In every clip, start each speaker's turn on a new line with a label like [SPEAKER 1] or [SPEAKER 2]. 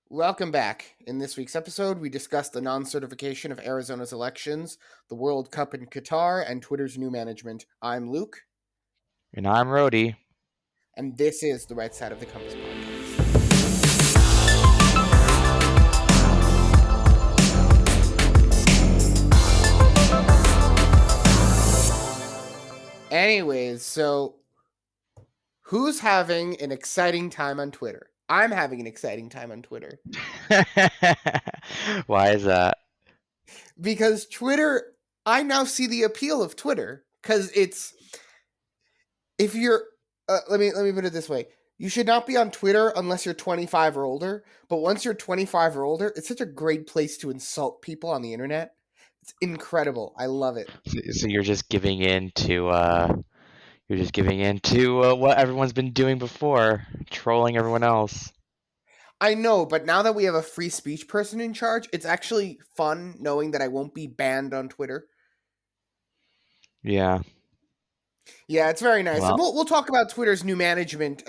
[SPEAKER 1] Welcome back. In this week's episode, we discussed the non-certification of Arizona's elections, the World Cup in Qatar, and Twitter's new management. I'm Luke,
[SPEAKER 2] And I'm Rody.
[SPEAKER 1] and this is the Right Side of the Compass podcast. Anyways, so who's having an exciting time on Twitter? I'm having an exciting time on Twitter.
[SPEAKER 2] Why is that?
[SPEAKER 1] Because Twitter, I now see the appeal of Twitter. Because if you're, let me put it this way. You should not be on Twitter unless you're 25 or older. But once you're 25 or older, it's such a great place to insult people on the internet. It's incredible. I love it.
[SPEAKER 2] So you're just giving in to what everyone's been doing before, trolling everyone else.
[SPEAKER 1] I know, but now that we have a free speech person in charge, it's actually fun knowing that I won't be banned on Twitter.
[SPEAKER 2] Yeah.
[SPEAKER 1] Yeah, it's very nice, and
[SPEAKER 2] Well,
[SPEAKER 1] we'll talk about Twitter's new management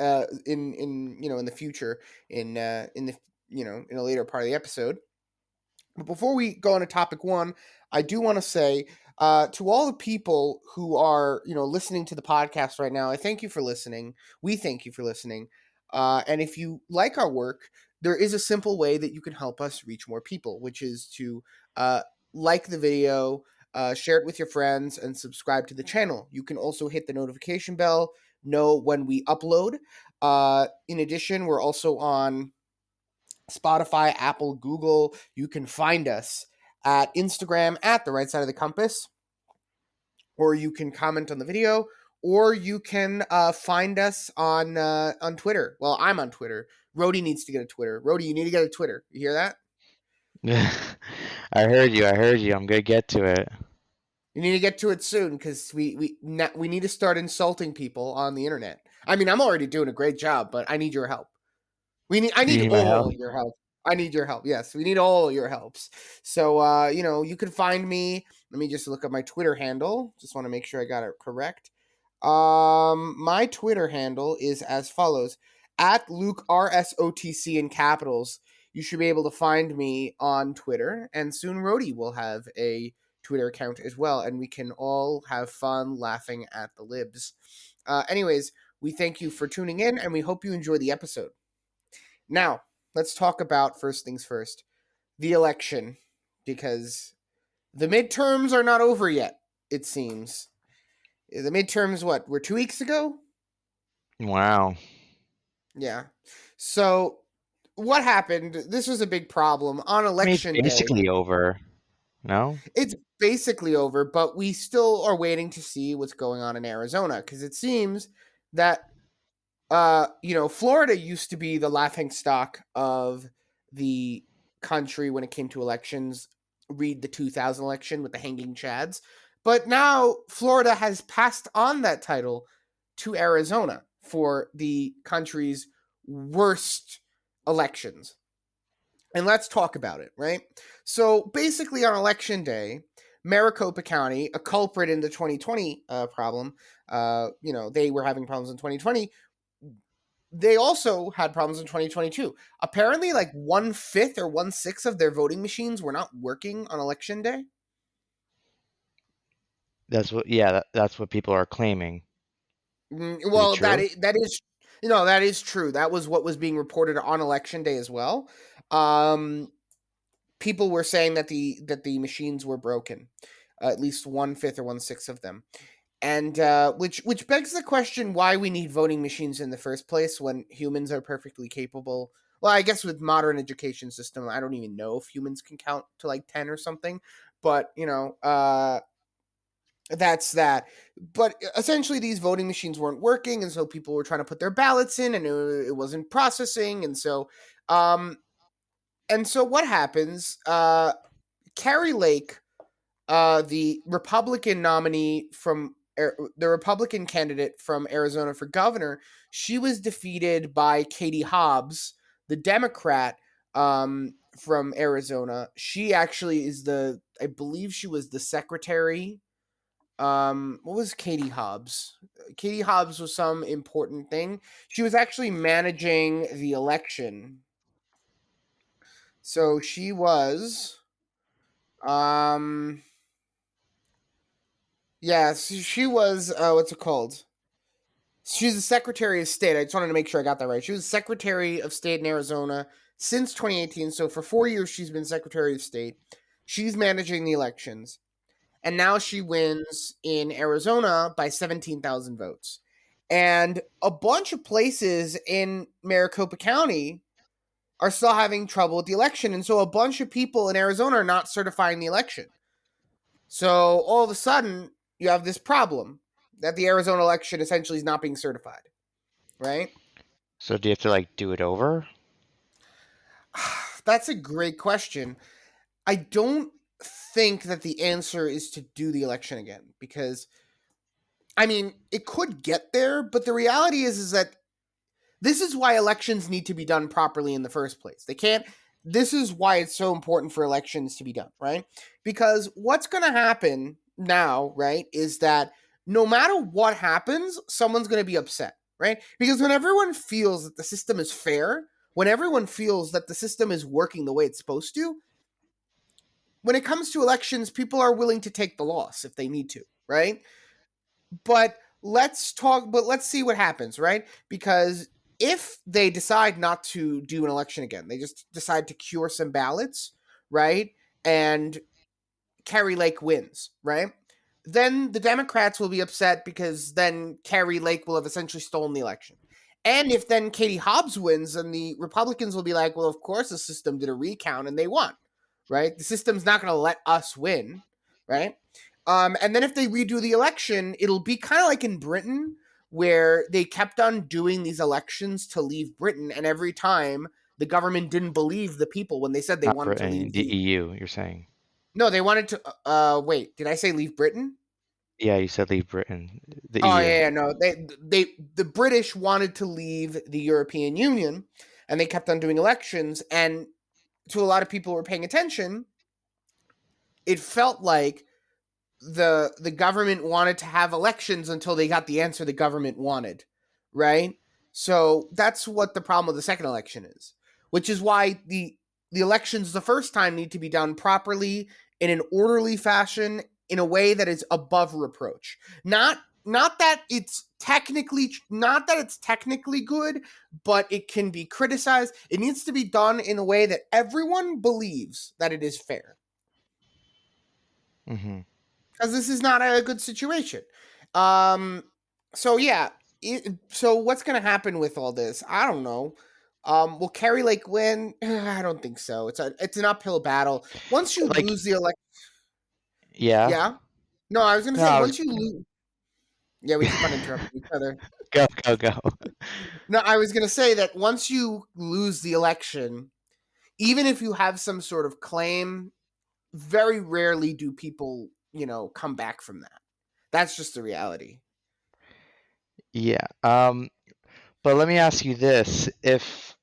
[SPEAKER 1] in the future in a later part of the episode. But before we go on to topic one, I do want to say to all the people who are listening to the podcast right now, I thank you for listening. We thank you for listening, and if you like our work, there is a simple way that you can help us reach more people, which is to like the video, share it with your friends, and subscribe to the channel. You can also hit the notification bell, know when we upload. In addition, we're also on Spotify, Apple, Google. You can find us at Instagram at the Right Side of the Compass, or you can comment on the video, or you can find us on Twitter. Well, I'm on Twitter. Rody needs to get a Twitter. Rody, you need to get a Twitter. You hear that?
[SPEAKER 2] I heard you. I'm gonna get to it.
[SPEAKER 1] You need to get to it soon because we need to start insulting people on the internet. I mean, I'm already doing a great job, but I need your help. I
[SPEAKER 2] Do you
[SPEAKER 1] need
[SPEAKER 2] need my help?
[SPEAKER 1] all your help. I need your help. Yes, we need all your helps. So you can find me. Let me just look up my Twitter handle. Just want to make sure I got it correct. My Twitter handle is as follows: at Luke RSOTC in capitals. You should be able to find me on Twitter, and soon Rody will have a Twitter account as well, and we can all have fun laughing at the libs. Anyways, we thank you for tuning in, and we hope you enjoy the episode. Now, let's talk about first things first, the election, because the midterms are not over yet, it seems. The midterms, were 2 weeks ago?
[SPEAKER 2] Wow.
[SPEAKER 1] Yeah. So, what happened? This was a big problem on
[SPEAKER 2] I mean, it's
[SPEAKER 1] election day.
[SPEAKER 2] basically over. No?
[SPEAKER 1] It's basically over, but we still are waiting to see what's going on in Arizona because it seems that Florida used to be the laughing stock of the country when it came to elections. Read the 2000 election with the hanging chads. But now Florida has passed on that title to Arizona for the country's worst elections. And let's talk about it, right? So basically, on election day, Maricopa County, a culprit in the 2020 problem, they were having problems in 2020. They also had problems in 2022. Apparently, like 1/5 or 1/6 of their voting machines were not working on election day.
[SPEAKER 2] That's what people are claiming. Is it
[SPEAKER 1] Well,
[SPEAKER 2] true?
[SPEAKER 1] that is true. That was what was being reported on election day as well. Um, People were saying that the machines were broken, at least 1/5 or 1/6 of them. And which begs the question why we need voting machines in the first place when humans are perfectly capable. Well, I guess with modern education system, I don't even know if humans can count to like 10 or something. But that's that. But essentially, these voting machines weren't working, and so people were trying to put their ballots in, and it wasn't processing, um, and so what happens? Carrie Lake, the Republican nominee from the Republican candidate from Arizona for governor, she was defeated by Katie Hobbs, the Democrat from Arizona. She actually is I believe she was the secretary. What was Katie Hobbs? Katie Hobbs was some important thing. She was actually managing the election. So she was, um, yeah, she was, what's it called? She's the Secretary of State. I just wanted to make sure I got that right. She was Secretary of State in Arizona since 2018. So for 4 years, she's been Secretary of State. She's managing the elections. And now she wins in Arizona by 17,000 votes. And a bunch of places in Maricopa County are still having trouble with the election. And so a bunch of people in Arizona are not certifying the election. So all of a sudden, you have this problem that the Arizona election essentially is not being certified, right?
[SPEAKER 2] So do you have to like do it over?
[SPEAKER 1] That's a great question. I don't think that the answer is to do the election again because I mean, it could get there, but the reality is that this is why elections need to be done properly in the first place. They can't this is why it's so important for elections to be done, right? Because what's going to happen now, right, is that no matter what happens, someone's going to be upset, right? Because when everyone feels that the system is fair, when everyone feels that the system is working the way it's supposed to, when it comes to elections, people are willing to take the loss if they need to, right? But let's see what happens, right? Because if they decide not to do an election again, they just decide to cure some ballots, right? And Kerry Lake wins, right? Then the Democrats will be upset because then Kerry Lake will have essentially stolen the election. And if then Katie Hobbs wins, then the Republicans will be like, well, of course the system did a recount and they won, right? The system's not going to let us win, right? And then if they redo the election, it'll be kind of like in Britain, where they kept on doing these elections to leave Britain, and every time the government didn't believe the people when they said they
[SPEAKER 2] Not
[SPEAKER 1] wanted to
[SPEAKER 2] Britain,
[SPEAKER 1] leave
[SPEAKER 2] the
[SPEAKER 1] the.
[SPEAKER 2] EU, you're saying.
[SPEAKER 1] No, they wanted to. Wait, did I say leave Britain?
[SPEAKER 2] Yeah, you said leave Britain, the
[SPEAKER 1] Oh
[SPEAKER 2] EU.
[SPEAKER 1] yeah, no. The British wanted to leave the European Union, and they kept on doing elections. And to a lot of people who were paying attention, it felt like the government wanted to have elections until they got the answer the government wanted, right? So that's what the problem with the second election is, which is why the elections the first time need to be done properly in an orderly fashion in a way that is above reproach. Not that it's technically good, but it can be criticized. It needs to be done in a way that everyone believes that it is fair,
[SPEAKER 2] Hmm.
[SPEAKER 1] because this is not a good situation. Um, so yeah, so what's gonna happen with all this? I don't know. Will Kerry Lake win? I don't think so. It's an uphill battle. Once you
[SPEAKER 2] Like,
[SPEAKER 1] lose the election,
[SPEAKER 2] yeah.
[SPEAKER 1] yeah. No, I was gonna
[SPEAKER 2] No,
[SPEAKER 1] say
[SPEAKER 2] I was
[SPEAKER 1] once you lose. Yeah, we keep on interrupting each other.
[SPEAKER 2] go, go, go.
[SPEAKER 1] No, I was gonna say that once you lose the election, even if you have some sort of claim, very rarely do people, come back from that. That's just the reality.
[SPEAKER 2] Yeah. But let me ask you this: if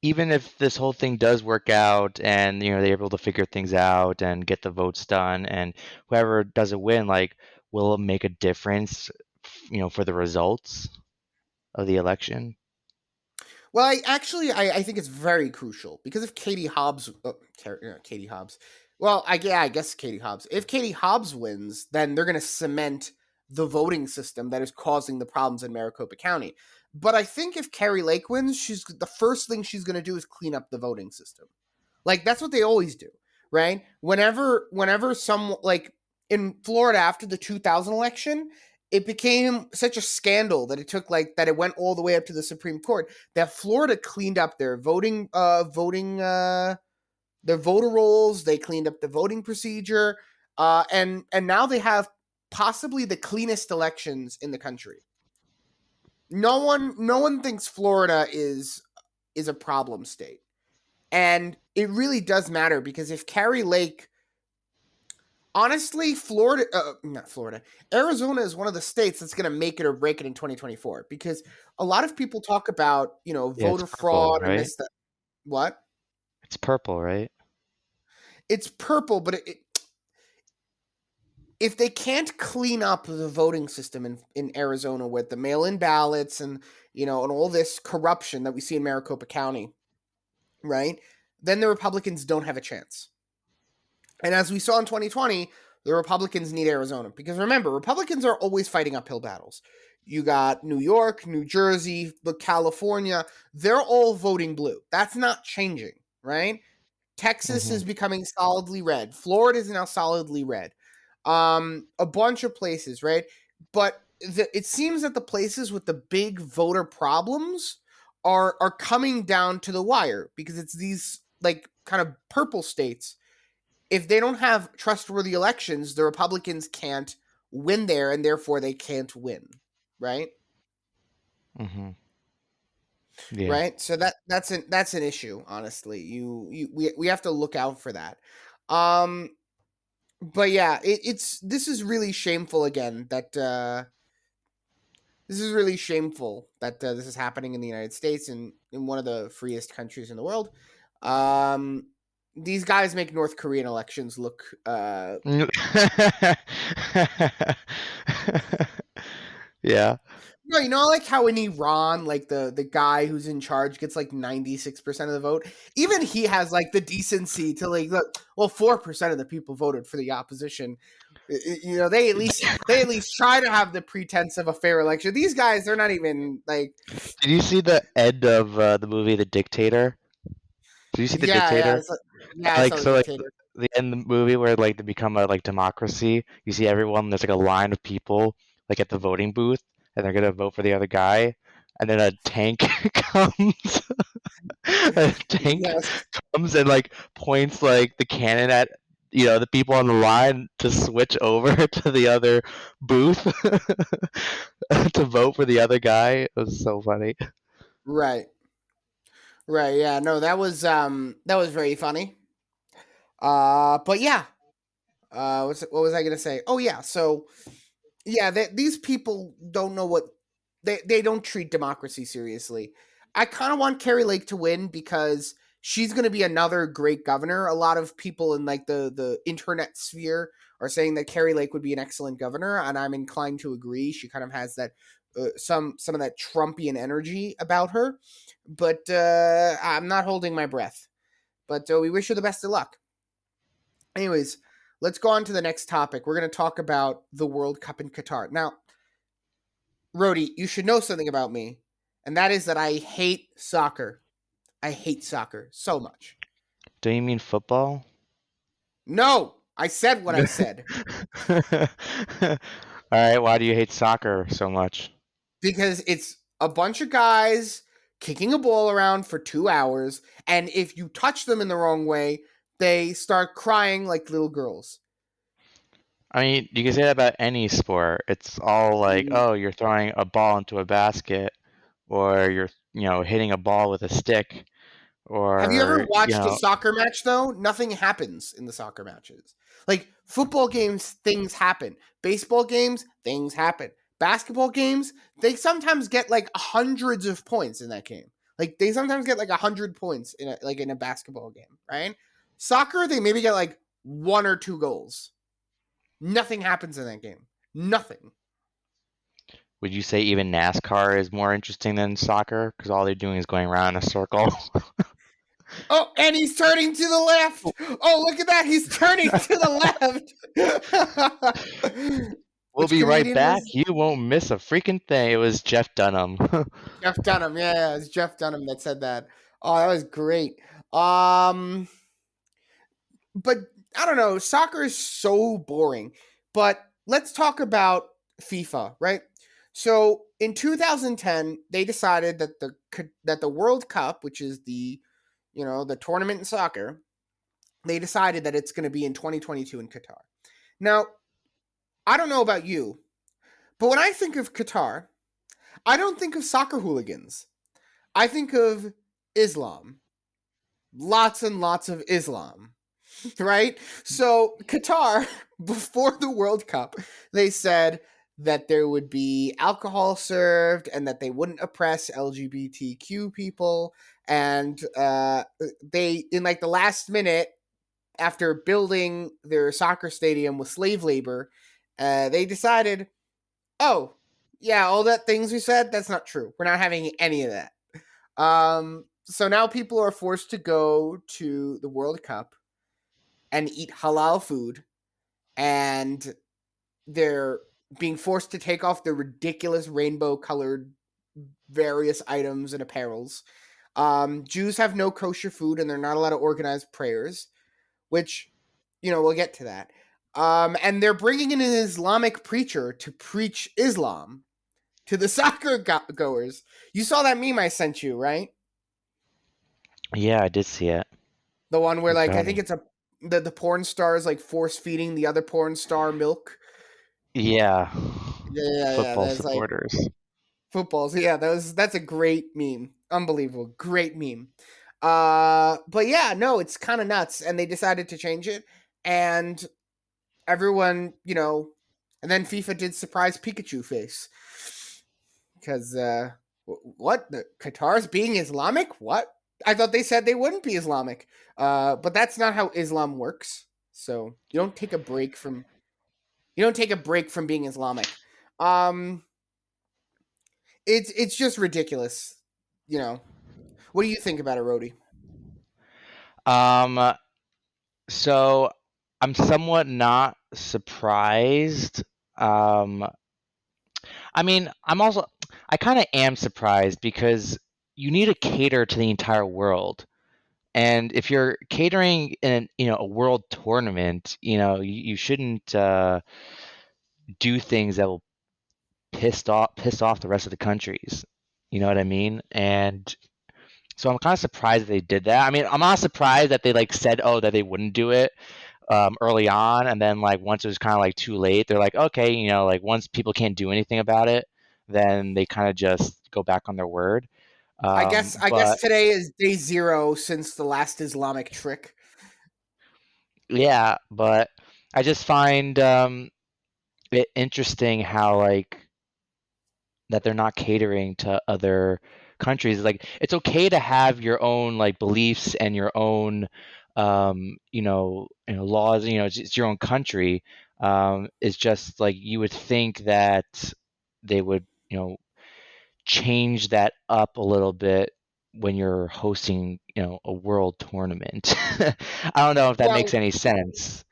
[SPEAKER 2] even if this whole thing does work out, and they're able to figure things out and get the votes done, and whoever doesn't win, like, will it make a difference, for the results of the election?
[SPEAKER 1] Well, I think it's very crucial because if Katie Hobbs, Katie Hobbs, well, I guess Katie Hobbs. If Katie Hobbs wins, then they're going to cement the voting system that is causing the problems in Maricopa County. But I think if Carrie Lake wins, she's the first thing she's going to do is clean up the voting system. Like that's what they always do, right? Whenever some like in Florida after the 2000 election, it became such a scandal that it went all the way up to the Supreme Court that Florida cleaned up their their voter rolls, they cleaned up the voting procedure, and now they have possibly the cleanest elections in the country. No one thinks Florida is a problem state. And it really does matter because if Carrie Lake, honestly, not Florida, Arizona is one of the states that's going to make it or break it in 2024 because a lot of people talk about,
[SPEAKER 2] Yeah, it's
[SPEAKER 1] voter
[SPEAKER 2] purple,
[SPEAKER 1] fraud and
[SPEAKER 2] right?
[SPEAKER 1] this, that. What?
[SPEAKER 2] It's purple, right?
[SPEAKER 1] It's purple, but if they can't clean up the voting system in Arizona with the mail in ballots and all this corruption that we see in Maricopa County, right? then the Republicans don't have a chance. And as we saw in 2020, the Republicans need Arizona. Because remember, Republicans are always fighting uphill battles. You got New York, New Jersey, California. They're all voting blue. That's not changing, right? Texas
[SPEAKER 2] Hmm.
[SPEAKER 1] is becoming solidly red. Florida is now solidly red. A bunch of places, right? But it seems that the places with the big voter problems are coming down to the wire because it's these like kind of purple states. If they don't have trustworthy elections, the Republicans can't win there, and therefore they can't win, right?
[SPEAKER 2] Hmm. Yeah.
[SPEAKER 1] Right. So that's an issue. Honestly, we have to look out for that. Um, but yeah, this is really shameful again that this is really shameful that this is happening in the United States and in one of the freest countries in the world. Um, these guys make North Korean elections look
[SPEAKER 2] Yeah.
[SPEAKER 1] no, you know, like how in Iran, like the guy who's in charge gets like 96% of the vote. Even he has like the decency to like, look, well, 4% of the people voted for the opposition. You know, they at least try to have the pretense of a fair election. These guys, they're not even like,
[SPEAKER 2] Did you see the end of the movie The Dictator? Did you see The
[SPEAKER 1] yeah, yeah,
[SPEAKER 2] Dictator?
[SPEAKER 1] yeah. I
[SPEAKER 2] Like,
[SPEAKER 1] saw the
[SPEAKER 2] so like
[SPEAKER 1] dictator.
[SPEAKER 2] the end of the movie where like they become a like democracy. You see everyone. There's like a line of people like at the voting booth, and they're gonna vote for the other guy, and then a tank comes. A tank
[SPEAKER 1] Yes,
[SPEAKER 2] comes and like points like the cannon at the people on the line to switch over to the other booth to vote for the other guy. It was so funny.
[SPEAKER 1] right, right. Yeah, no, that was very funny. But yeah, what was I gonna say? Oh yeah, so yeah, these people don't know what they don't treat democracy seriously. I kind of want Carrie Lake to win because she's going to be another great governor. A lot of people in like the internet sphere are saying that Carrie Lake would be an excellent governor, and I'm inclined to agree. She kind of has that some of that Trumpian energy about her, but I'm not holding my breath. But we wish her the best of luck. Anyways, let's go on to the next topic. We're going to talk about the World Cup in Qatar. Now, Rody, you should know something about me, and that is that I hate soccer. I hate soccer so much.
[SPEAKER 2] Do you mean football?
[SPEAKER 1] No, I said what I said
[SPEAKER 2] All right, why do you hate soccer so much?
[SPEAKER 1] because it's a bunch of guys kicking a ball around for 2 hours, and if you touch them in the wrong way, they start crying like little girls.
[SPEAKER 2] I mean, you can say that about any sport. It's all like,
[SPEAKER 1] Mm.
[SPEAKER 2] oh, you're throwing a ball into a basket, or you're, hitting a ball with a stick,
[SPEAKER 1] Have you ever
[SPEAKER 2] or,
[SPEAKER 1] watched a soccer match though? Nothing happens in the soccer matches. Like football games, things happen. Baseball games, things happen. Basketball games, they sometimes get like hundreds of points in that game. Like they sometimes get like 100 points in a basketball game, right? Soccer, they maybe get like one or two goals. Nothing happens in that game. Nothing.
[SPEAKER 2] would you say even NASCAR is more interesting than soccer? Because all they're doing is going around in a circle.
[SPEAKER 1] Oh, and he's turning to the left. Oh, look at that. He's turning to the left.
[SPEAKER 2] We'll
[SPEAKER 1] Which
[SPEAKER 2] be right
[SPEAKER 1] comedian
[SPEAKER 2] back.
[SPEAKER 1] was
[SPEAKER 2] You won't miss a freaking thing. It was Jeff Dunham.
[SPEAKER 1] Jeff Dunham? Yeah, yeah, it's Jeff Dunham that said that. Oh, that was great. Um, but I don't know. Soccer is so boring. But let's talk about FIFA, right? So in 2010, they decided that the World Cup, which is the tournament in soccer, they decided that it's going to be in 2022 in Qatar. Now, I don't know about you, but when I think of Qatar, I don't think of soccer hooligans. I think of Islam. Lots and lots of Islam, right? So, Qatar, before the World Cup, they said that there would be alcohol served and that they wouldn't oppress LGBTQ people. And they, in like the last minute, after building their soccer stadium with slave labor, they decided, oh, yeah, all that things we said, that's not true. We're not having any of that. So now people are forced to go to the World Cup and eat halal food, and they're being forced to take off their ridiculous rainbow colored various items and apparels. Jews have no kosher food, and they're not allowed to organize prayers, which, we'll get to that. And they're bringing in an Islamic preacher to preach Islam to the soccer goers. You saw that meme I sent you, right?
[SPEAKER 2] Yeah, I did see it.
[SPEAKER 1] The one where,
[SPEAKER 2] It's
[SPEAKER 1] like, I
[SPEAKER 2] funny.
[SPEAKER 1] think it's the porn star is like force feeding the other porn star milk.
[SPEAKER 2] Yeah.
[SPEAKER 1] Yeah.
[SPEAKER 2] Football
[SPEAKER 1] That's like
[SPEAKER 2] supporters.
[SPEAKER 1] footballs. Yeah, that's a great meme. Unbelievable, great meme. But yeah, no, it's kind of nuts, and they decided to change it, and everyone, and then FIFA did surprise Pikachu face because what the Qatar's being Islamic? What? I thought they said they wouldn't be Islamic, but that's not how Islam works. So you don't take a break from being Islamic. Um, it's just ridiculous. You know, what do you think about it, Rody?
[SPEAKER 2] Um, so I'm somewhat not surprised. Um, I mean, I kind of am surprised because you need to cater to the entire world. And if you're catering in, a world tournament, you shouldn't do things that will piss off the rest of the countries. You know what I mean? And so I'm kind of surprised that they did that. I mean, I'm not surprised that they like said, oh, that they wouldn't do it early on, and then like once it was kind of like too late, they're like, okay, like once people can't do anything about it, then they kind of just go back on their word.
[SPEAKER 1] I guess
[SPEAKER 2] But
[SPEAKER 1] today is day zero since the last Islamic trick.
[SPEAKER 2] yeah, but I just find it interesting how like that they're not catering to other countries. Like it's okay to have your own like beliefs and your own laws. It's your own country. It's just like you would think that they would change that up a little bit when you're hosting a world tournament. I don't know if that makes
[SPEAKER 1] Well,
[SPEAKER 2] any sense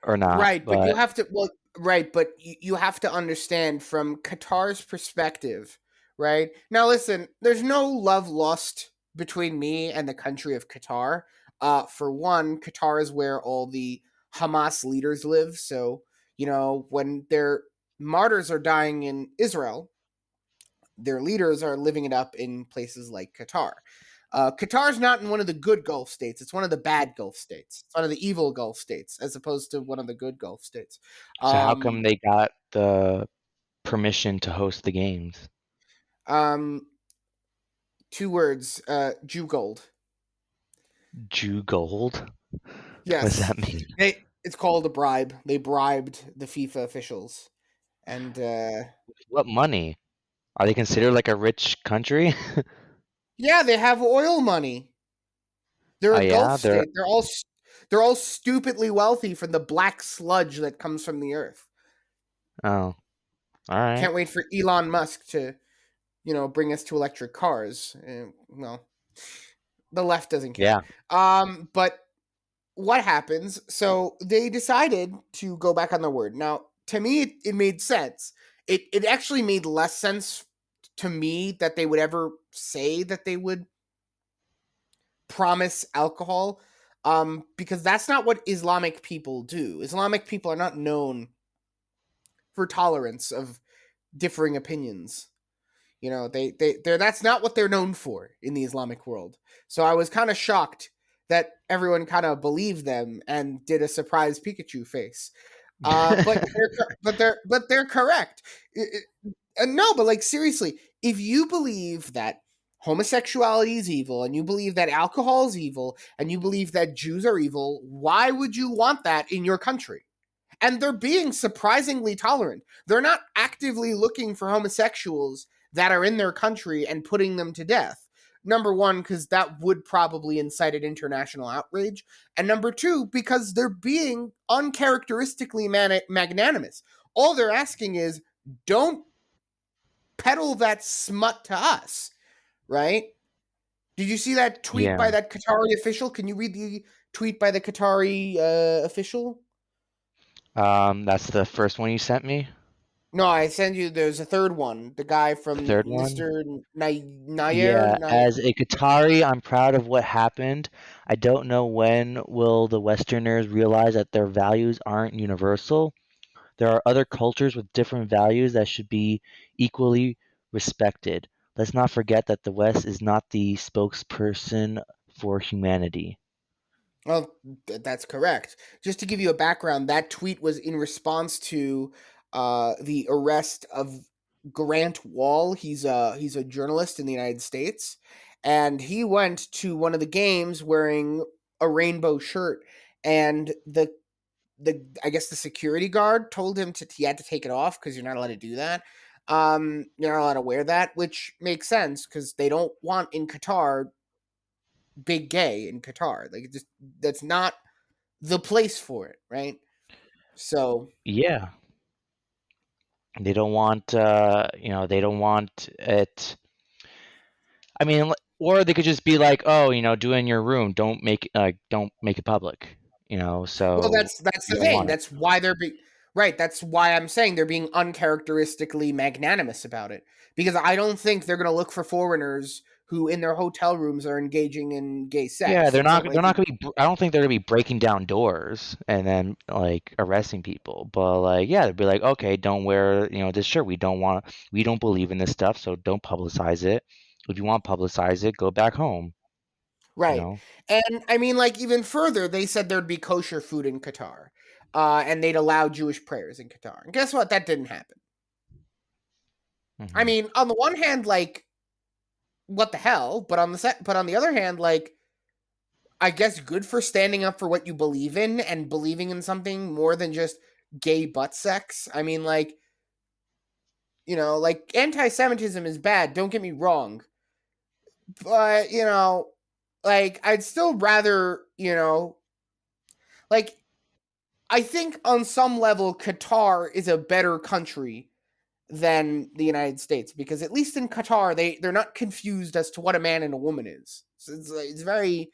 [SPEAKER 2] or not,
[SPEAKER 1] right, but you
[SPEAKER 2] but
[SPEAKER 1] have to well, right, but you have to understand from Qatar's perspective, right? Now listen, there's no love lost between me and the country of Qatar. For one, Qatar is where all the Hamas leaders live, so, when their martyrs are dying in Israel, their leaders are living it up in places like Qatar. Qatar's not in one of the good Gulf states. It's one of the bad Gulf states. It's one of the evil Gulf states, as opposed to one of the good Gulf states.
[SPEAKER 2] so how come
[SPEAKER 1] Um,
[SPEAKER 2] they got the permission to host the games?
[SPEAKER 1] um, Two words: Jew gold.
[SPEAKER 2] Jew gold? What does
[SPEAKER 1] Yes,
[SPEAKER 2] that mean?
[SPEAKER 1] it's called a bribe. They bribed the FIFA officials, and
[SPEAKER 2] What money? Are they considered like a rich country?
[SPEAKER 1] yeah, they have oil money. They're
[SPEAKER 2] Oh
[SPEAKER 1] a Gulf
[SPEAKER 2] yeah, they're
[SPEAKER 1] state. They're all stupidly wealthy from the black sludge that comes from the earth.
[SPEAKER 2] oh, all right.
[SPEAKER 1] Can't wait for Elon Musk to, bring us to electric cars. Well, the left doesn't care.
[SPEAKER 2] Yeah.
[SPEAKER 1] But what happens? So they decided to go back on their word. Now, to me, it made sense. It actually made less sense to me that they would ever say that they would promise alcohol, because that's not what Islamic people do. Islamic people are not known for tolerance of differing opinions. They're that's not what they're known for in the Islamic world. So I was kind of shocked that everyone kind of believed them and did a surprise Pikachu face. But they're correct. No, but like seriously, if you believe that homosexuality is evil and you believe that alcohol is evil and you believe that Jews are evil, why would you want that in your country? And they're being surprisingly tolerant. They're not actively looking for homosexuals that are in their country and putting them to death. Number one, because that would probably incite an international outrage. And number two, because they're being uncharacteristically magnanimous. All they're asking is don't peddle that smut to us, right? Did you see that tweet
[SPEAKER 2] Yeah.
[SPEAKER 1] by that Qatari official? Can you read the tweet by the Qatari official?
[SPEAKER 2] That's the first one you sent me.
[SPEAKER 1] No, I send you. There's a third one. The guy
[SPEAKER 2] The
[SPEAKER 1] from
[SPEAKER 2] third one.
[SPEAKER 1] Mister Nayer.
[SPEAKER 2] Yeah,
[SPEAKER 1] Nayer.
[SPEAKER 2] as a Qatari, I'm proud of what happened. I don't know when will the Westerners realize that their values aren't universal. There are other cultures with different values that should be equally respected. Let's not forget that the West is not the spokesperson for humanity.
[SPEAKER 1] Well, that's correct. Just to give you a background, that tweet was in response to the arrest of Grant Wall. He's a journalist in the United States, and he went to one of the games wearing a rainbow shirt, and the I guess the security guard told him he had to take it off because you're not allowed to do that. You're not allowed to wear that, which makes sense because they don't want in Qatar big gay in Qatar. Like, just that's not the place for it, right? So,
[SPEAKER 2] Yeah, they don't want, they don't want it. I mean, or they could just be like, oh, do it in your room. Don't make it public.
[SPEAKER 1] well,
[SPEAKER 2] So
[SPEAKER 1] that's
[SPEAKER 2] you
[SPEAKER 1] the
[SPEAKER 2] don't
[SPEAKER 1] thing.
[SPEAKER 2] want it.
[SPEAKER 1] That's why they're being right. That's why I'm saying they're being uncharacteristically magnanimous about it because I don't think they're going to look for foreigners who in their hotel rooms are engaging in gay
[SPEAKER 2] Yeah,
[SPEAKER 1] sex. That's not what I
[SPEAKER 2] they're not
[SPEAKER 1] think.
[SPEAKER 2] gonna be. I don't think they're gonna be breaking down doors and then like arresting people. But like, yeah, they'd be like, okay, don't wear this shirt. We don't believe in this stuff, so don't publicize it. If you want to publicize it, go back home. You
[SPEAKER 1] Right.
[SPEAKER 2] know.
[SPEAKER 1] And I mean, like, even further, they said there'd be kosher food in Qatar, and they'd allow Jewish prayers in Qatar. And guess what? That didn't happen. I
[SPEAKER 2] Hmm.
[SPEAKER 1] mean, on the one hand, like, what the hell? But on the other hand, like, I guess good for standing up for what you believe in and believing in something more than just gay butt sex. I mean, like, like anti-Semitism is bad. Don't get me wrong, but like, I'd still rather, like, I think on some level, Qatar is a better country than the United States because at least in Qatar, they're not confused as to what a man and a woman is. So it's very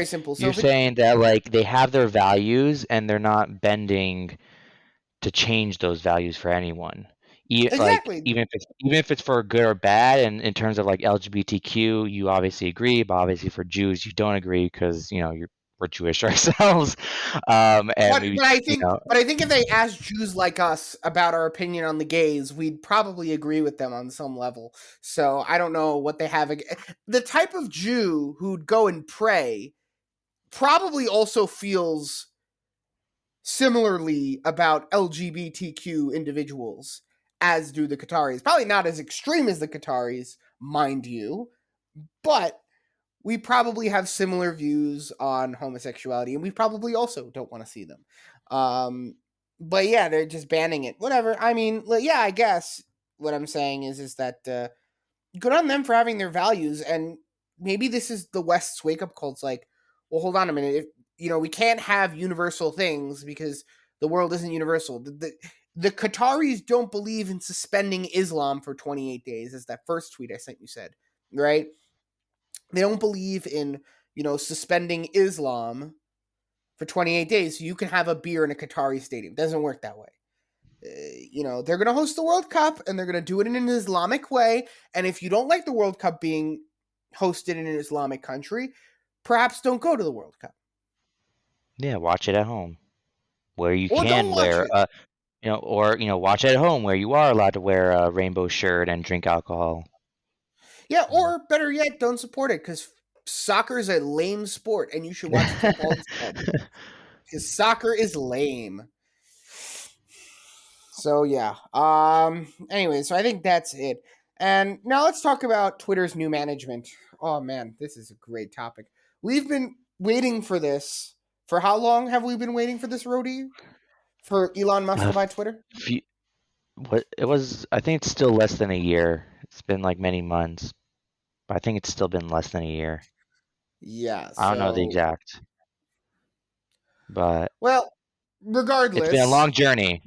[SPEAKER 1] simple. So
[SPEAKER 2] You're
[SPEAKER 1] if it
[SPEAKER 2] saying that like they have their values and they're not bending to change those values for anyone. Like
[SPEAKER 1] exactly
[SPEAKER 2] even if it's for good or bad, and in terms of like LGBTQ, you obviously agree, but obviously for Jews, you don't agree because we're Jewish ourselves, and
[SPEAKER 1] But
[SPEAKER 2] we,
[SPEAKER 1] but I think if they asked Jews like us about our opinion on the gays, we'd probably agree with them on some level. So I don't know what they have. The type of Jew who'd go and pray probably also feels similarly about LGBTQ individuals as do the Qataris. Probably not as extreme as the Qataris, mind you, but we probably have similar views on homosexuality, and we probably also don't want to see them. Um, but yeah, they're just banning it. Whatever. I mean, yeah, I guess what I'm saying is that good on them for having their values, and maybe this is the West's wake up call. It's like, well, hold on a minute. If we can't have universal things because the world isn't universal. The Qataris don't believe in suspending Islam for 28 days, as that first tweet I sent you said, right? They don't believe in suspending Islam for 28 days so you can have a beer in a Qatari stadium. It doesn't work that way. They're going to host the World Cup and they're going to do it in an Islamic way. And if you don't like the World Cup being hosted in an Islamic country, perhaps don't go to the World Cup
[SPEAKER 2] yeah, watch it at home where you
[SPEAKER 1] or don't
[SPEAKER 2] can
[SPEAKER 1] watch
[SPEAKER 2] wear
[SPEAKER 1] it.
[SPEAKER 2] or watch it at home where you are allowed to wear a rainbow shirt and drink alcohol.
[SPEAKER 1] Yeah, or better yet, don't support it because soccer is a lame sport and you should watch football instead because soccer is lame. So yeah. Anyway, so I think that's it. And now let's talk about Twitter's new management. Oh man, this is a great topic. We've been waiting for this. For how long have we been waiting for this, Rhodey? For Elon Musk
[SPEAKER 2] Uh,
[SPEAKER 1] to buy Twitter?
[SPEAKER 2] few, what it was, I think it's still less than a year. It's been like many months, but I think it's still been less than a year.
[SPEAKER 1] Yeah.
[SPEAKER 2] I don't know the
[SPEAKER 1] So,
[SPEAKER 2] exact, but
[SPEAKER 1] well,
[SPEAKER 2] it's been a long
[SPEAKER 1] regardless,
[SPEAKER 2] journey.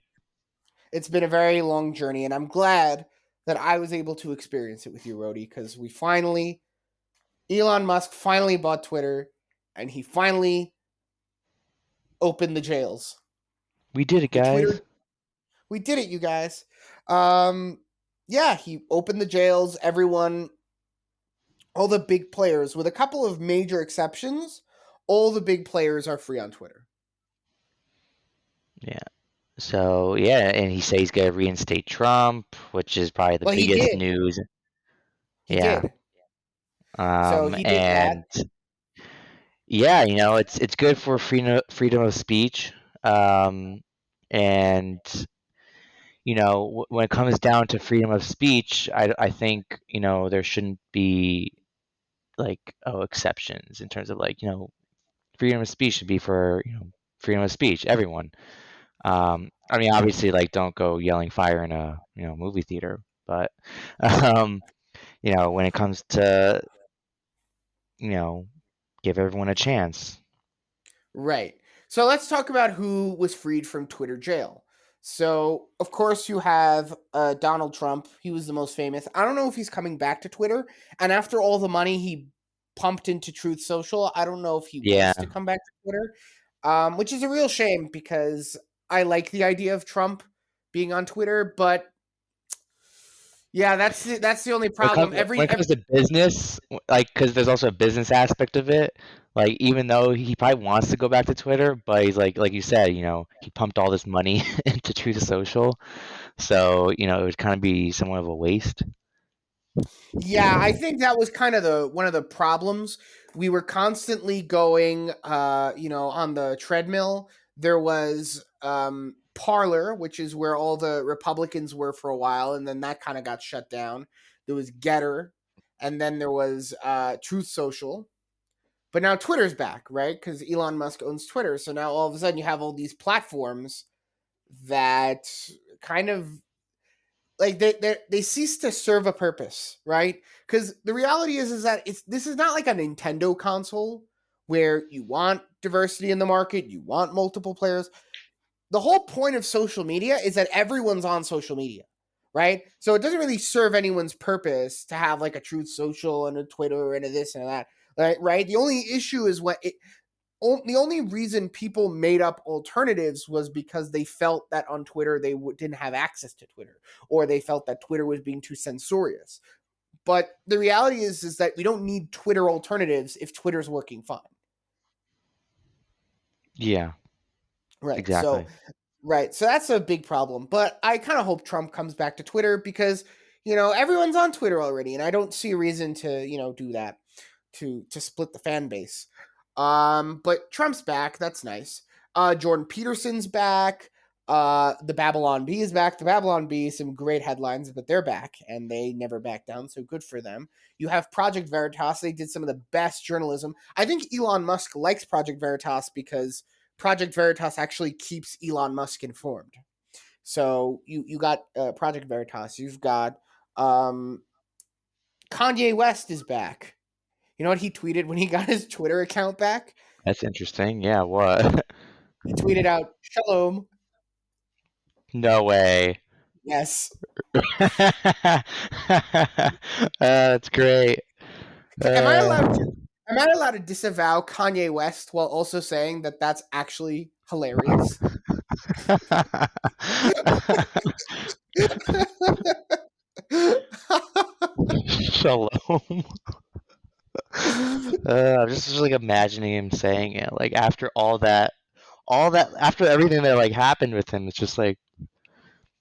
[SPEAKER 1] it's been a very long journey, and I'm glad that I was able to experience it with you, Rhodey, because we finally Elon Musk finally bought Twitter, and he finally opened the jails.
[SPEAKER 2] We did it,
[SPEAKER 1] The
[SPEAKER 2] guys.
[SPEAKER 1] Twitter, we did it, you guys. Um, yeah, he opened the jails. Everyone, all the big players, with a couple of major exceptions, all the big players are free on Twitter.
[SPEAKER 2] Yeah. So yeah, and he says he's gonna reinstate Trump, which is probably the
[SPEAKER 1] Well, he
[SPEAKER 2] biggest
[SPEAKER 1] did.
[SPEAKER 2] news.
[SPEAKER 1] He
[SPEAKER 2] Yeah.
[SPEAKER 1] did. So he did that.
[SPEAKER 2] And yeah, it's good for freedom of speech. Um, and when it comes down to freedom of speech, I think there shouldn't be like exceptions in terms of like freedom of speech should be for freedom of speech, everyone. I mean, obviously, like don't go yelling fire in a movie theater, but um, when it comes to you know give everyone a chance.
[SPEAKER 1] Right. So let's talk about who was freed from Twitter jail. So, of course, you have Donald Trump. He was the most famous. I don't know if he's coming back to Twitter. And after all the money he pumped into Truth Social, I don't know if he
[SPEAKER 2] Yeah,
[SPEAKER 1] wants to come back to Twitter, which is a real shame because I like the idea of Trump being on Twitter. But yeah, that's the only problem.
[SPEAKER 2] when it comes to business, like because there's also a business aspect of it. Like even though he probably wants to go back to Twitter, but he's like you said, he pumped all this money into Truth Social, so it would kind of be somewhat of a waste.
[SPEAKER 1] Yeah, I think that was kind of the one of the problems. We were constantly going on the treadmill. There was Parlor, which is where all the Republicans were for a while, and then that kind of got shut down. There was Getter, and then there was Truth Social. But now Twitter's back, right? Because Elon Musk owns Twitter. So now all of a sudden you have all these platforms that kind of like they cease to serve a purpose, right? Because the reality is that this is not like a Nintendo console where you want diversity in the market, you want multiple players. The whole point of social media is that everyone's on social media, right? So it doesn't really serve anyone's purpose to have like a Truth Social and a Twitter and a this and a that, right? The only issue is the only reason people made up alternatives was because they felt that on Twitter they didn't have access to Twitter, or they felt that Twitter was being too censorious. But the reality is that we don't need Twitter alternatives if Twitter's working fine.
[SPEAKER 2] Yeah,
[SPEAKER 1] Right. So
[SPEAKER 2] exactly.
[SPEAKER 1] right. So that's a big problem. But I kind of hope Trump comes back to Twitter because, everyone's on Twitter already, and I don't see a reason to, do that to split the fan base. But Trump's back. That's nice. Jordan Peterson's back. The Babylon Bee is back. The Babylon Bee, some great headlines, but they're back and they never back down. So good for them. You have Project Veritas. They did some of the best journalism. I think Elon Musk likes Project Veritas because Project Veritas actually keeps Elon Musk informed. So you got Project Veritas. You've got um, Kanye West is back. You know what he tweeted when he got his Twitter account back?
[SPEAKER 2] That's interesting. Yeah, what?
[SPEAKER 1] He tweeted out, "Shalom."
[SPEAKER 2] No way.
[SPEAKER 1] Yes.
[SPEAKER 2] That's great.
[SPEAKER 1] Am I
[SPEAKER 2] Uh,
[SPEAKER 1] allowed to? Am I allowed to disavow Kanye West while also saying that that's actually hilarious?
[SPEAKER 2] Shalom. I'm just like imagining him saying it, like after all that, after everything that like happened with him, it's just like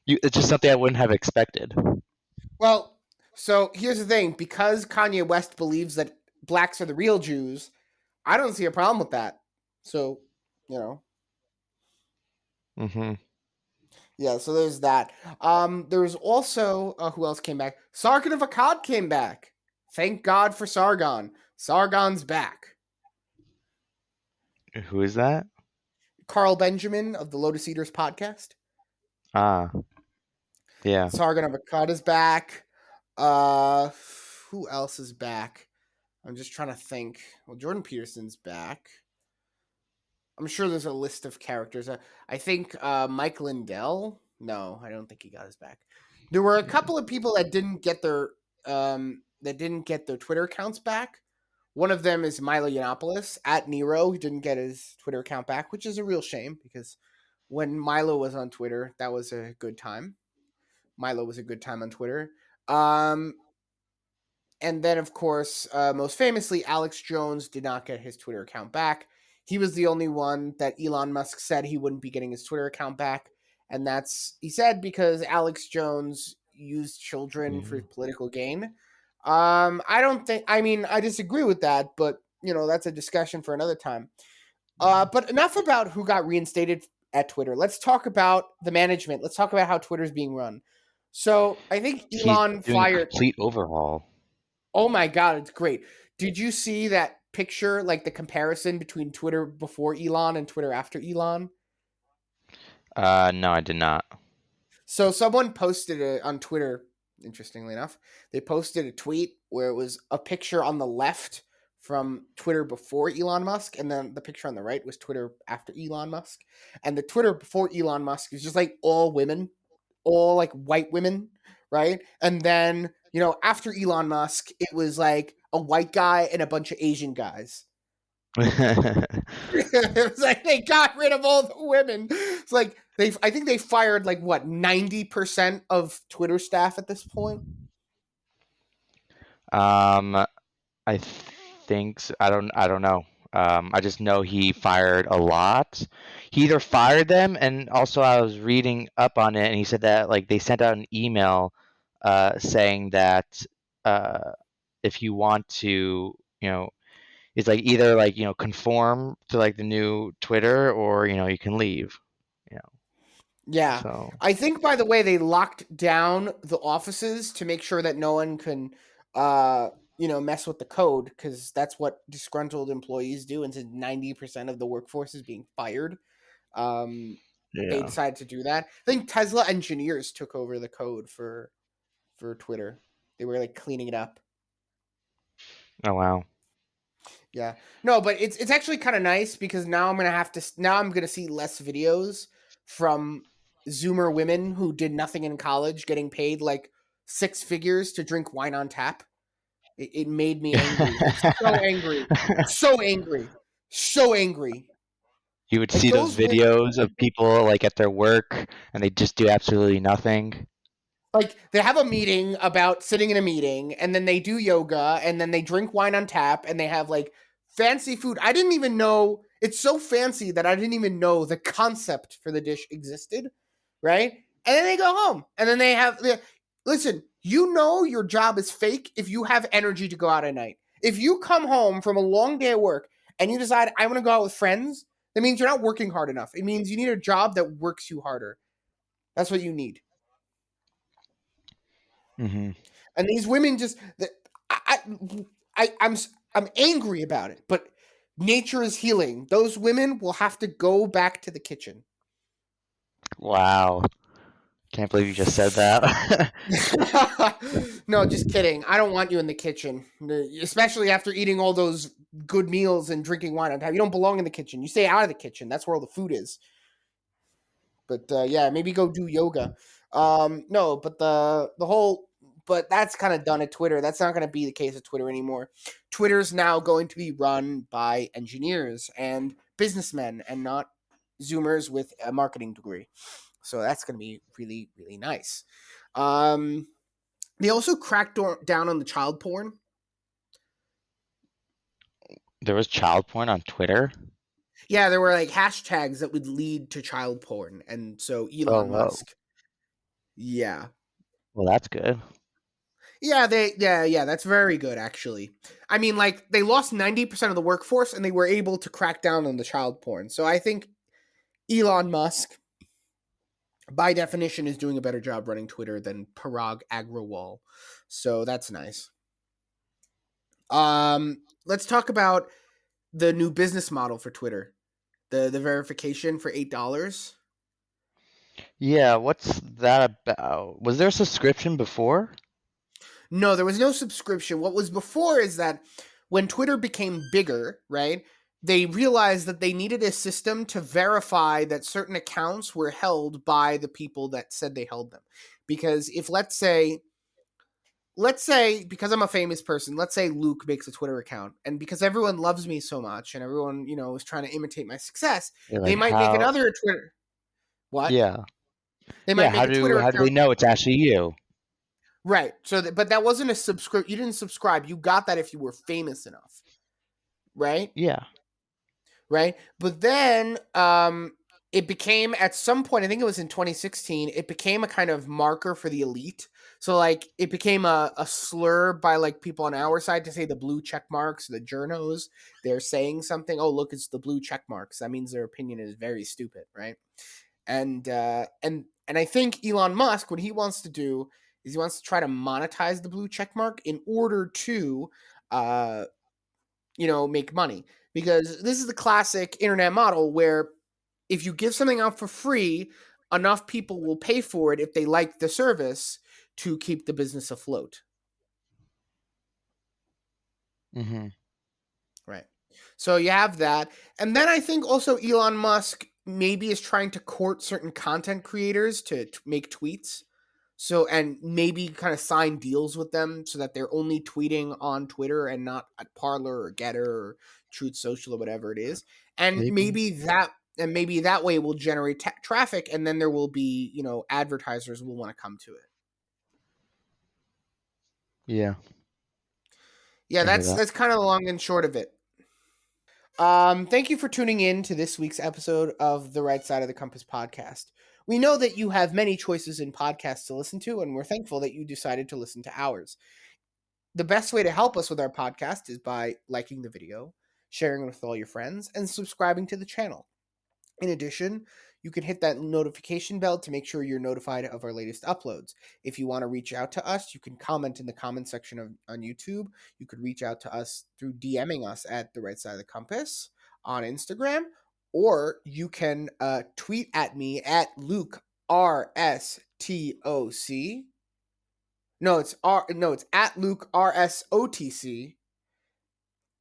[SPEAKER 2] it's just something I wouldn't have expected.
[SPEAKER 1] Well, so here's the thing: because Kanye West believes that blacks are the real Jews, I don't see a problem with that. So, you know,
[SPEAKER 2] Hmm.
[SPEAKER 1] yeah. So there's that. There's also who else came back? Sargon of Akkad came back. Thank God for Sargon. Sargon's back.
[SPEAKER 2] Who is that?
[SPEAKER 1] Carl Benjamin of the Lotus Eaters podcast.
[SPEAKER 2] Ah, yeah.
[SPEAKER 1] Sargon of Akkad is back. Uh, who else is back? I'm just trying to think. Well, Jordan Peterson's back. I'm sure there's a list of characters. I think Mike Lindell. No, I don't think he got his back. There were a couple of people that didn't get their Twitter accounts back. One of them is Milo Yiannopoulos at Nero, who didn't get his Twitter account back, which is a real shame because when Milo was on Twitter, that was a good time. Milo was a good time on Twitter. Um, and then, of course, most famously, Alex Jones did not get his Twitter account back. He was the only one that Elon Musk said he wouldn't be getting his Twitter account back. And that's, he said, because Alex Jones used children for
[SPEAKER 2] Yeah.
[SPEAKER 1] political gain. I don't think, I mean, I disagree with that, but, that's a discussion for another time. But enough about who got reinstated at Twitter. Let's talk about the management. Let's talk about how Twitter's being run. So I think
[SPEAKER 2] He's
[SPEAKER 1] Elon
[SPEAKER 2] doing a
[SPEAKER 1] fired.
[SPEAKER 2] complete overhaul.
[SPEAKER 1] Oh my god, it's great. Did you see that picture, like the comparison between Twitter before Elon and Twitter after Elon?
[SPEAKER 2] No, I did not.
[SPEAKER 1] So someone posted it on Twitter, interestingly enough. They posted a tweet where it was a picture on the left from Twitter before Elon Musk, and then the picture on the right was Twitter after Elon Musk. And the Twitter before Elon Musk is just like all women, all like white women, right? And then, after Elon Musk, it was like a white guy and a bunch of Asian guys. It was like they got rid of all the women. It's like I think they fired like what 90% of Twitter staff at this point.
[SPEAKER 2] um, I think so. I don't know. I just know he fired a lot. He either fired them, and also I was reading up on it, and he said that like they sent out an email, saying that uh, if you want to, it's like either like conform to like the new Twitter, or you can leave. You know,
[SPEAKER 1] Yeah.
[SPEAKER 2] so
[SPEAKER 1] I think by the way they locked down the offices to make sure that no one can mess with the code cuz that's what disgruntled employees do, and since 90% of the workforce is being fired, um they
[SPEAKER 2] yeah.
[SPEAKER 1] decided to do that. I think Tesla engineers took over the code for Twitter. They were like cleaning it up.
[SPEAKER 2] Oh wow.
[SPEAKER 1] Yeah. No, but it's actually kind of nice because now I'm gonna see less videos from Zoomer women who did nothing in college getting paid like six figures to drink wine on tap. It made me angry, like so angry, so angry, so angry.
[SPEAKER 2] You would
[SPEAKER 1] Like
[SPEAKER 2] see those
[SPEAKER 1] those women.
[SPEAKER 2] videos of people like at their work, and they just do absolutely nothing.
[SPEAKER 1] Like they have a meeting about sitting in a meeting and then they do yoga and then they drink wine on tap and they have like fancy food. I didn't even know it's so fancy that I didn't even know the concept for the dish existed, right? And then they go home and then listen, your job is fake if you have energy to go out at night. If you come home from a long day at work and you decide I want to go out with friends, that means you're not working hard enough. It means you need a job that works you harder. That's what you need.
[SPEAKER 2] Hmm.
[SPEAKER 1] And these women just I'm angry about it, but nature is healing. Those women will have to go back to the kitchen.
[SPEAKER 2] Wow. Can't believe you just said that.
[SPEAKER 1] No, just kidding. I don't want you in the kitchen, especially after eating all those good meals and drinking wine on tap. You don't belong in the kitchen. You stay out of the kitchen. That's where all the food is. But yeah, maybe go do yoga. No, but but that's kind of done at Twitter. That's not going to be the case at Twitter anymore. Twitter's now going to be run by engineers and businessmen and not Zoomers with a marketing degree. So that's going to be really, really nice. Um, they also cracked down on the child porn.
[SPEAKER 2] There was child porn on Twitter.
[SPEAKER 1] Yeah, there were like hashtags that would lead to child porn, and so
[SPEAKER 2] Oh,
[SPEAKER 1] Elon
[SPEAKER 2] whoa.
[SPEAKER 1] Musk. Yeah,
[SPEAKER 2] Well, that's good.
[SPEAKER 1] yeah, that's very good actually. I mean, like they lost 90% of the workforce and they were able to crack down on the child porn. So I think Elon Musk by definition is doing a better job running Twitter than Parag Agrawal. So that's nice. Let's talk about the new business model for Twitter. The verification for $8.
[SPEAKER 2] Yeah, what's that about? Was there a subscription before?
[SPEAKER 1] No, there was no subscription. What was before is that when Twitter became bigger, right, they realized that they needed a system to verify that certain accounts were held by the people that said they held them. Because if, let's say, because I'm a famous person, let's say Luke makes a Twitter account, and because everyone loves me so much and everyone, is trying to imitate my success,
[SPEAKER 2] You're
[SPEAKER 1] they
[SPEAKER 2] like,
[SPEAKER 1] might make
[SPEAKER 2] how?
[SPEAKER 1] another Twitter. What?
[SPEAKER 2] Yeah,
[SPEAKER 1] They
[SPEAKER 2] yeah.
[SPEAKER 1] might make a Twitter
[SPEAKER 2] How do they
[SPEAKER 1] account.
[SPEAKER 2] know it's actually you?
[SPEAKER 1] Right. So, but that wasn't a subscribe. You didn't subscribe. You got that if you were famous enough, right?
[SPEAKER 2] Yeah.
[SPEAKER 1] Right. But then, it became at some point. I think it was in 2016. It became a kind of marker for the elite. So, like, it became a slur by like people on our side to say the blue check marks, the journos. They're saying something. Oh, look, it's the blue check marks. That means their opinion is very stupid, right? And I think Elon Musk, what he wants to do is he wants to try to monetize the blue check mark in order to uh make money, because this is the classic internet model where if you give something out for free, enough people will pay for it if they like the service to keep the business afloat.
[SPEAKER 2] Hmm.
[SPEAKER 1] Right. So you have that. And then I think also Elon Musk maybe is trying to court certain content creators to make tweets. So, and maybe kind of sign deals with them so that they're only tweeting on Twitter and not at Parler or Getter or Truth Social or whatever it is. And
[SPEAKER 2] Maybe.
[SPEAKER 1] maybe that way will generate traffic, and then there will be, advertisers will want to come to it.
[SPEAKER 2] Yeah.
[SPEAKER 1] Yeah,
[SPEAKER 2] I hear
[SPEAKER 1] that's
[SPEAKER 2] that.
[SPEAKER 1] that's kind of the long and short of it. Thank you for tuning in to this week's episode of the Right Side of the Compass podcast. We know that you have many choices in podcasts to listen to, and we're thankful that you decided to listen to ours. The best way to help us with our podcast is by liking the video, sharing it with all your friends, and subscribing to the channel. In addition, you can hit that notification bell to make sure you're notified of our latest uploads. If you want to reach out to us, you can comment in the comment section on YouTube. You could reach out to us through DMing us at the Right Side of the Compass on Instagram, or you can tweet at me at Luke RSTOC. No, it's at Luke RSOTC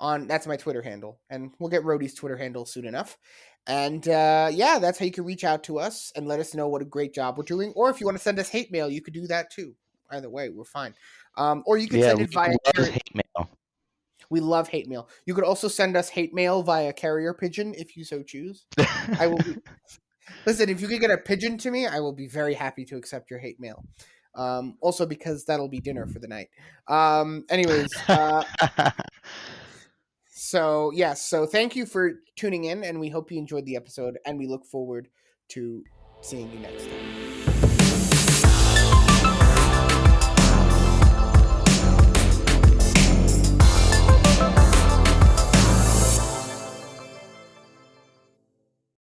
[SPEAKER 1] on that's my Twitter handle, and we'll get Rhodey's Twitter handle soon enough. And yeah, that's how you can reach out to us and let us know what a great job we're doing. Or if you want to send us hate mail, you could do that too. Either way, we're fine. Or you could
[SPEAKER 2] Yeah,
[SPEAKER 1] send it
[SPEAKER 2] Luke
[SPEAKER 1] via
[SPEAKER 2] loves hate mail.
[SPEAKER 1] we love hate mail. You could also send us hate mail via carrier pigeon if you so choose. I will be listen, if you could get a pigeon to me, I will be very happy to accept your hate mail. Also because that'll be dinner for the night. Anyways, so yes, so thank you for tuning in, and we hope you enjoyed the episode, and we look forward to seeing you next time.